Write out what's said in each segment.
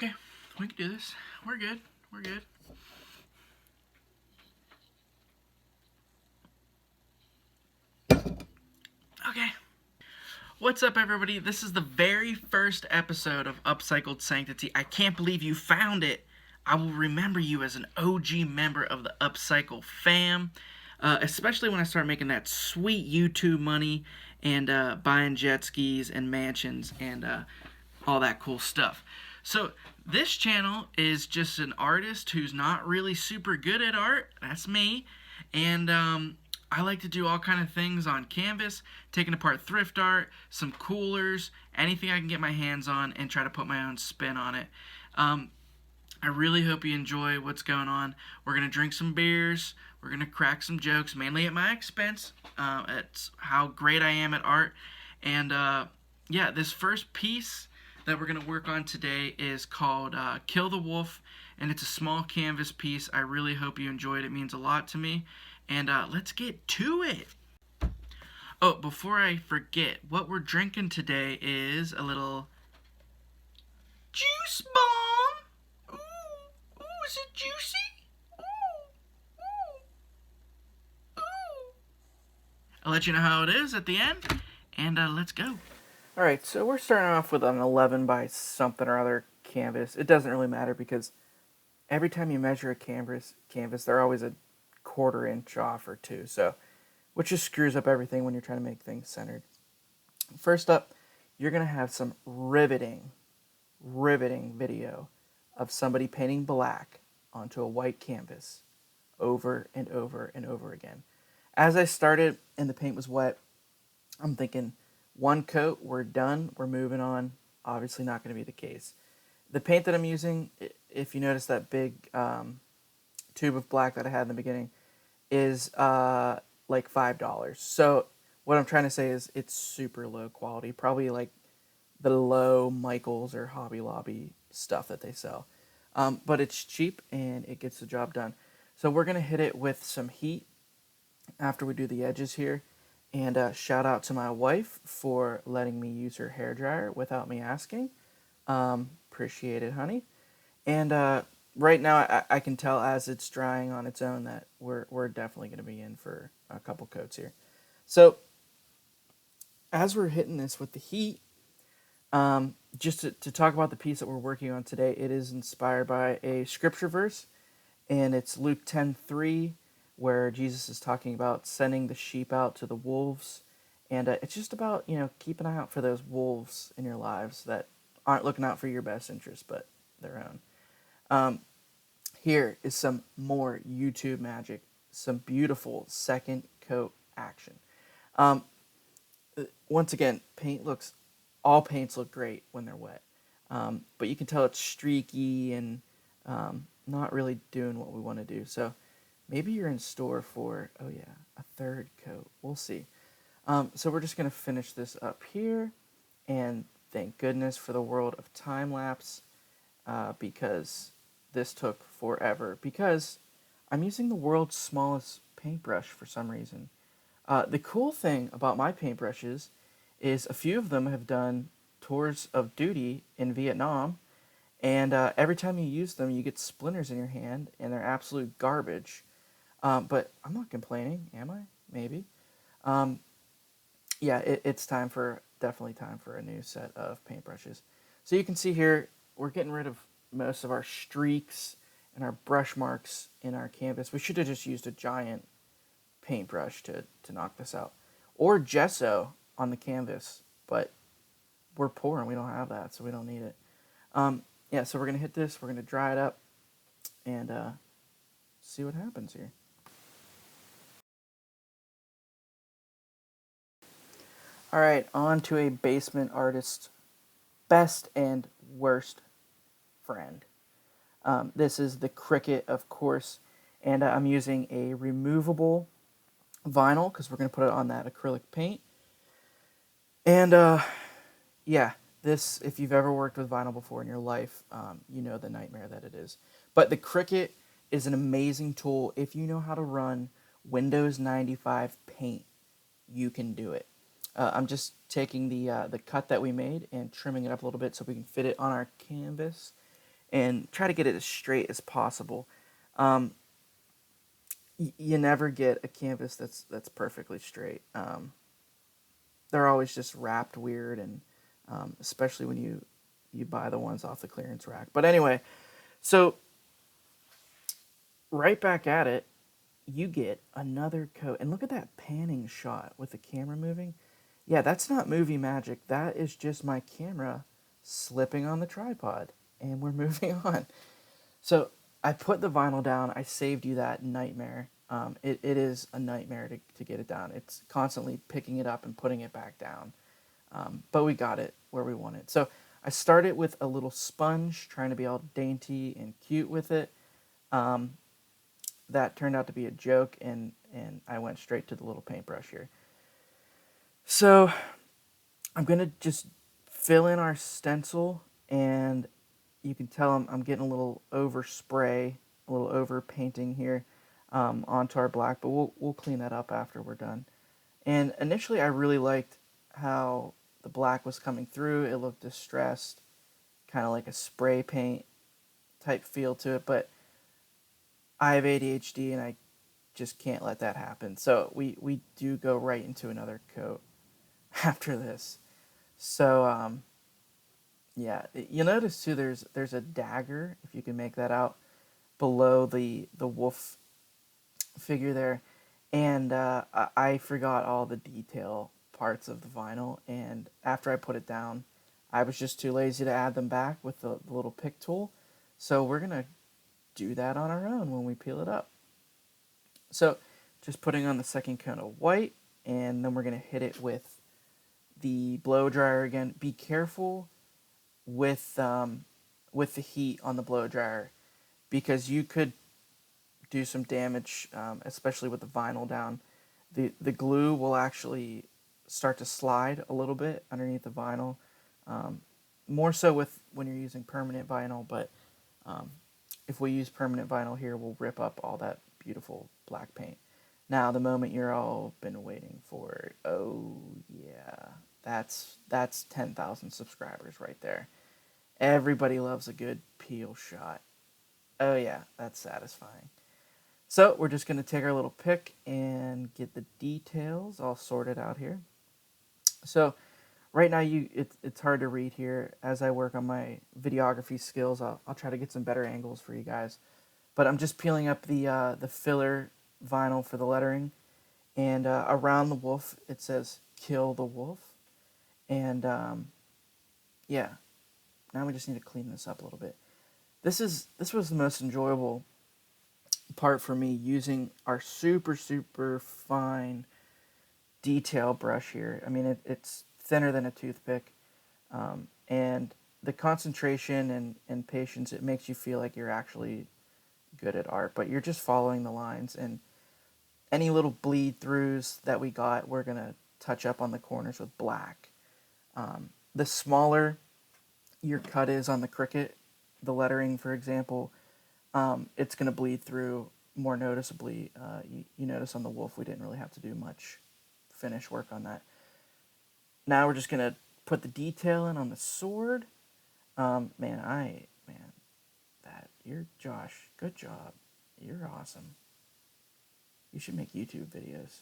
Okay, we can do this. We're good. We're good. Okay. What's up, everybody? This is the very first episode of Upcycled Sanctity. I can't believe you found it. I will remember you as an OG member of the Upcycle fam, especially when I start making that sweet YouTube money and buying jet skis and mansions and all that cool stuff. So, this channel is just an artist who's not really super good at art. That's me. And I like to do all kind of things on canvas, taking apart thrift art, some coolers, anything I can get my hands on, and try to put my own spin on it. Um, I really hope you enjoy what's going on. We're going to drink some beers. We're going to crack some jokes, mainly at my expense. It's how great I am at art. And yeah, this first piece that we're going to work on today is called Kill the Wolf. And it's a small canvas piece. I really hope you enjoyed it. It means a lot to me. And let's get to it. Oh, before I forget, what we're drinking today is a little juice bomb. Ooh, is it juicy? Ooh. I'll let you know how it is at the end, and let's go. Alright, so we're starting off with an 11 by something or other canvas. It doesn't really matter because every time you measure a canvas, they're always a quarter-inch off or two, so which just screws up everything when you're trying to make things centered. First up, you're going to have some riveting video of somebody painting black onto a white canvas over and over and over again. As I started and the paint was wet, I'm thinking, one coat, we're done, we're moving on. Obviously not going to be the case. The paint that I'm using, if you notice that big tube of black that I had in the beginning, is like $5. So what I'm trying to say is it's super low quality, probably like the low Michaels or Hobby Lobby stuff that they sell. But it's cheap and it gets the job done. So we're going to hit it with some heat after we do the edges here. And shout out to my wife for letting me use her hairdryer without me asking. Appreciate it, honey. And right now I can tell as it's drying on its own that we're definitely going to be in for a couple coats here. So as we're hitting this with the heat, just to talk about the piece that we're working on today, it is inspired by a scripture verse, and it's Luke 10:3, where Jesus is talking about sending the sheep out to the wolves, and it's just about keep an eye out for those wolves in your lives that aren't looking out for your best interest but their own. Here is some more YouTube magic, some beautiful second coat action. Um, Once again, all paints look great when they're wet, but you can tell it's streaky and not really doing what we want to do. So maybe you're in store for, oh yeah, a third coat. We'll see. So we're just going to finish this up here, and thank goodness for the world of time-lapse, because this took forever, because I'm using the world's smallest paintbrush for some reason. The cool thing about my paintbrushes is a few of them have done tours of duty in Vietnam, and every time you use them, you get splinters in your hand, and they're absolute garbage. But I'm not complaining, am I? Maybe. Yeah, it's definitely time for a new set of paintbrushes. So you can see here, we're getting rid of most of our streaks and our brush marks in our canvas. We should have just used a giant paintbrush to knock this out, or gesso on the canvas, but we're poor and we don't have that, so we don't need it. Yeah, so we're gonna hit this, we're gonna dry it up, and see what happens here. All right, on to a basement artist's best and worst friend. This is the Cricut, of course, and I'm using a removable vinyl because we're going to put it on that acrylic paint. And yeah, this, if you've ever worked with vinyl before in your life, you know the nightmare that it is. But the Cricut is an amazing tool. If you know how to run Windows 95 Paint, you can do it. I'm just taking the cut that we made and trimming it up a little bit so we can fit it on our canvas. and try to get it as straight as possible. Um, you never get a canvas that's perfectly straight. They're always just wrapped weird, and especially when you buy the ones off the clearance rack. But anyway, so right back at it, you get another coat, and look at that panning shot with the camera moving. Yeah, that's not movie magic. That is just my camera slipping on the tripod, and we're moving on. So I put the vinyl down. I saved you that nightmare. It is a nightmare to get it down. It's constantly picking it up and putting it back down. But we got it where we want it. So I started with a little sponge, trying to be all dainty and cute with it. Um, that turned out to be a joke, and I went straight to the little paintbrush here. So I'm going to just fill in our stencil, and you can tell I'm getting a little over spray, a little over painting here onto our black, but we'll clean that up after we're done. And initially I really liked how the black was coming through. It looked distressed, kind of like a spray paint type feel to it, but I have ADHD and I just can't let that happen. So we do go right into another coat after this. So yeah, you'll notice too. There's a dagger, if you can make that out, below the wolf figure there, and I forgot all the detail parts of the vinyl. And after I put it down, I was just too lazy to add them back with the little pick tool. So we're gonna do that on our own when we peel it up. So just putting on the second coat of white, and then we're gonna hit it with the blow dryer again. Be careful with the heat on the blow dryer, because you could do some damage, especially with the vinyl down. The glue will actually start to slide a little bit underneath the vinyl, um, more so with when you're using permanent vinyl. But um, if we use permanent vinyl here, we'll rip up all that beautiful black paint. Now, the moment you're all been waiting for. Oh yeah, that's 10,000 subscribers right there. Everybody loves a good peel shot. Oh yeah, that's satisfying. So we're just going to take our little pick and get the details all sorted out here. So right now it's hard to read here. As I work on my videography skills, I'll try to get some better angles for you guys. But I'm just peeling up the filler vinyl for the lettering, and around the wolf it says "Kill the Wolf," and yeah. Now we just need to clean this up a little bit. This was the most enjoyable part for me, using our super fine detail brush here. I mean, it's thinner than a toothpick, and the concentration and patience, it makes you feel like you're actually good at art, but you're just following the lines. And any little bleed throughs that we got, we're gonna touch up on the corners with black. The smaller your cut is on the Cricut, the lettering, for example, it's going to bleed through more noticeably. You notice on the wolf, we didn't really have to do much finish work on that. Now we're just going to put the detail in on the sword. Man, you're Josh. Good job. You're awesome. You should make YouTube videos.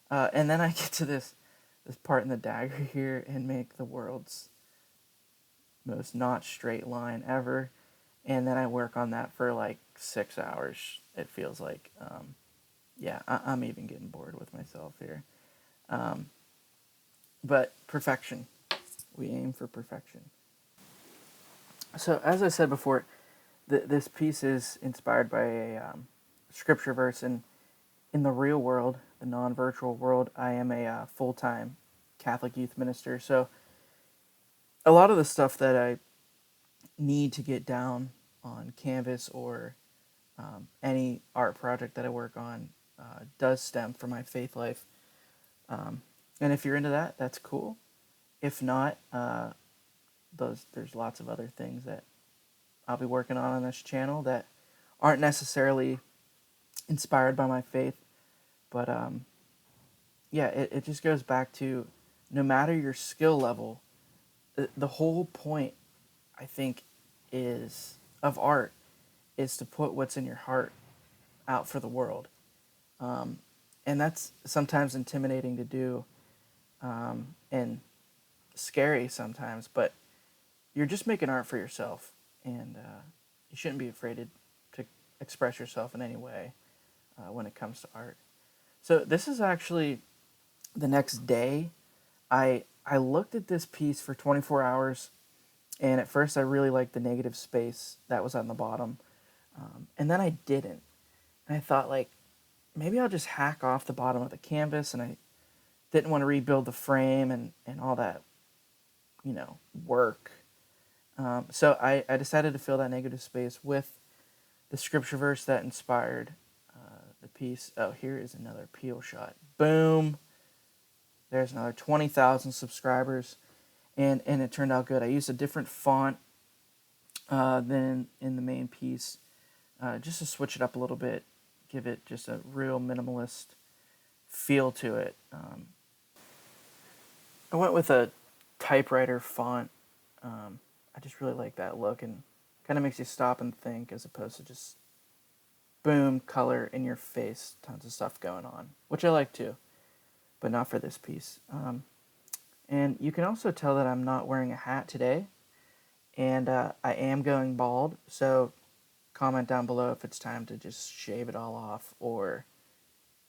And then I get to this part in the dagger here and make the world's most not straight line ever. And then I work on that for like 6 hours. It feels like, yeah, I'm even getting bored with myself here. Um, but perfection. We aim for perfection. So, as I said before, this piece is inspired by a scripture verse. And in the real world, the non virtual world, I am a full time Catholic youth minister. So, a lot of the stuff that I need to get down on canvas or any art project that I work on does stem from my faith life. And if you're into that, that's cool. If not, there's lots of other things that I'll be working on this channel that aren't necessarily inspired by my faith. But yeah, it just goes back to, no matter your skill level, the whole point, I think, is of art is to put what's in your heart out for the world. And that's sometimes intimidating to do, and scary sometimes, but you're just making art for yourself, and you shouldn't be afraid to express yourself in any way when it comes to art. So this is actually the next day. I looked at this piece for 24 hours, and at first I really liked the negative space that was on the bottom, and then I didn't. And I thought, like, maybe I'll just hack off the bottom of the canvas, and I didn't want to rebuild the frame and all that, work. So I decided to fill that negative space with the scripture verse that inspired the piece. Oh, here is another peel shot. Boom. There's another 20,000 subscribers, and it turned out good. I used a different font than in the main piece, just to switch it up a little bit, give it just a real minimalist feel to it. I went with a typewriter font. I just really like that look, and kind of makes you stop and think as opposed to just boom, color in your face, tons of stuff going on, which I like too, but not for this piece. And you can also tell that I'm not wearing a hat today, and I am going bald, so comment down below if it's time to just shave it all off or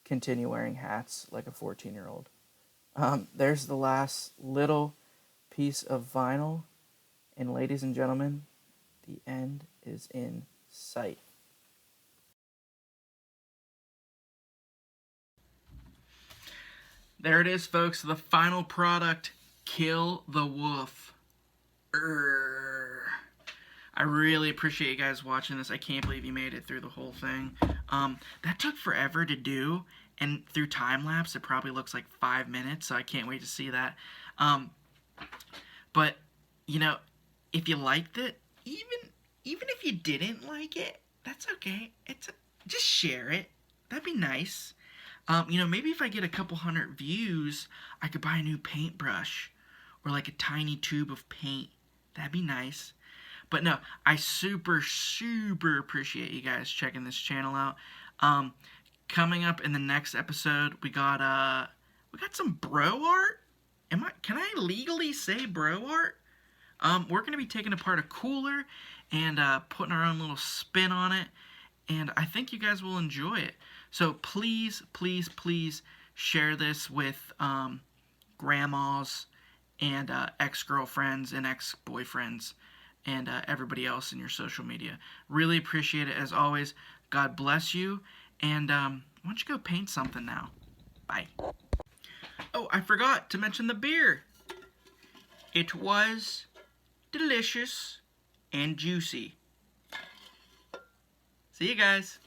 continue wearing hats like a 14-year-old. There's the last little piece of vinyl, and ladies and gentlemen, the end is in sight. There it is, folks, the final product, Kill the Wolf. I really appreciate you guys watching this. I can't believe you made it through the whole thing. That took forever to do, and through time-lapse, it probably looks like 5 minutes, so I can't wait to see that. But, if you liked it, even if you didn't like it, that's okay. Just share it. That'd be nice. Maybe if I get a couple hundred views, I could buy a new paintbrush or like a tiny tube of paint. That'd be nice. But no, I super, super appreciate you guys checking this channel out. Coming up in the next episode, we got some bro art. Can I legally say bro art? We're going to be taking apart a cooler and putting our own little spin on it, and I think you guys will enjoy it. So please, please, please share this with grandmas and ex-girlfriends and ex-boyfriends and everybody else in your social media. Really appreciate it as always. God bless you, and why don't you go paint something now? Bye. Oh, I forgot to mention the beer. It was delicious and juicy. See you guys.